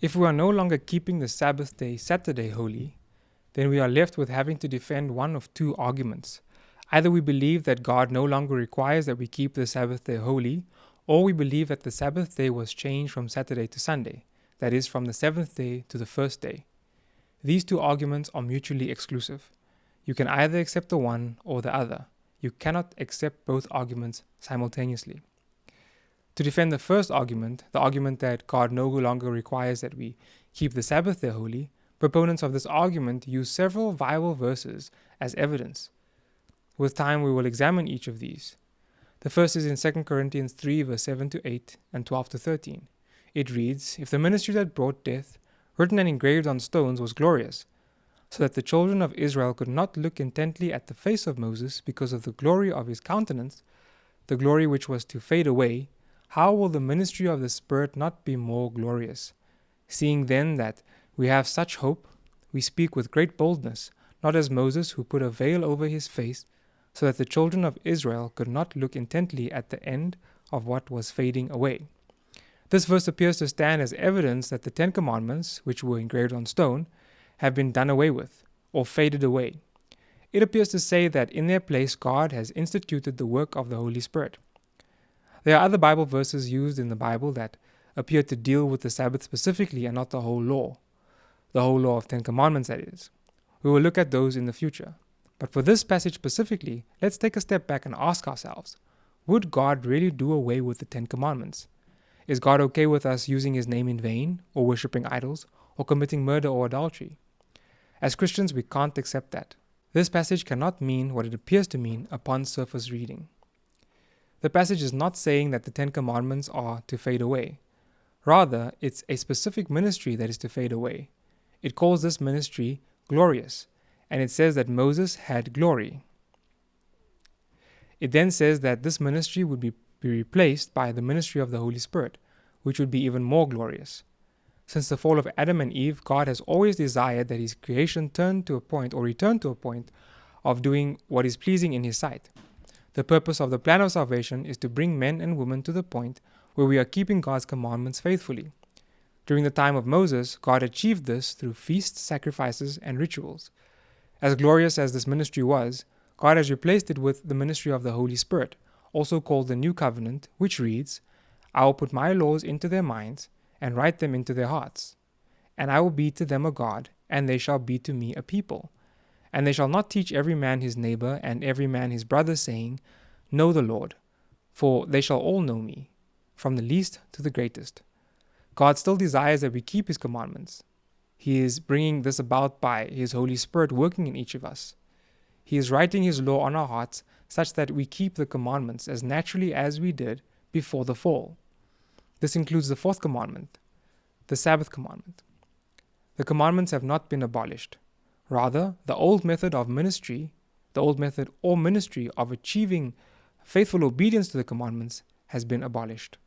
If we are no longer keeping the Sabbath day Saturday holy, then we are left with having to defend one of two arguments. Either we believe that God no longer requires that we keep the Sabbath day holy, or we believe that the Sabbath day was changed from Saturday to Sunday, that is, from the seventh day to the first day. These two arguments are mutually exclusive. You can either accept the one or the other. You cannot accept both arguments simultaneously. To defend the first argument, the argument that God no longer requires that we keep the Sabbath day holy, proponents of this argument use several viable verses as evidence. With time, we will examine each of these. The first is in 2 Corinthians 3, verse 7 to 8 and 12 to 13. It reads, "If the ministry that brought death, written and engraved on stones, was glorious, so that the children of Israel could not look intently at the face of Moses because of the glory of his countenance, the glory which was to fade away, how will the ministry of the Spirit not be more glorious? Seeing then that we have such hope, we speak with great boldness, not as Moses, who put a veil over his face, so that the children of Israel could not look intently at the end of what was fading away." This verse appears to stand as evidence that the Ten Commandments, which were engraved on stone, have been done away with, or faded away. It appears to say that in their place God has instituted the work of the Holy Spirit. There are other Bible verses used in the Bible that appear to deal with the Sabbath specifically and not the whole law of 10 Commandments, that is. We will look at those in the future. But for this passage specifically, let's take a step back and ask ourselves, would God really do away with the 10 Commandments? Is God okay with us using his name in vain, or worshipping idols, or committing murder or adultery? As Christians, we can't accept that. This passage cannot mean what it appears to mean upon surface reading. The passage is not saying that the 10 Commandments are to fade away. Rather, it's a specific ministry that is to fade away. It calls this ministry glorious, and it says that Moses had glory. It then says that this ministry would be replaced by the ministry of the Holy Spirit, which would be even more glorious. Since the fall of Adam and Eve, God has always desired that his creation return to a point of doing what is pleasing in his sight. The purpose of the plan of salvation is to bring men and women to the point where we are keeping God's commandments faithfully. During the time of Moses, God achieved this through feasts, sacrifices, and rituals. As glorious as this ministry was, God has replaced it with the ministry of the Holy Spirit, also called the New Covenant, which reads, "I will put my laws into their minds and write them into their hearts. And I will be to them a God, and they shall be to me a people. And they shall not teach every man his neighbor and every man his brother, saying, Know the Lord, for they shall all know me, from the least to the greatest." God still desires that we keep his commandments. He is bringing this about by his Holy Spirit working in each of us. He is writing his law on our hearts such that we keep the commandments as naturally as we did before the fall. This includes the fourth commandment, the Sabbath commandment. The commandments have not been abolished. Rather, the old method or ministry of achieving faithful obedience to the commandments has been abolished.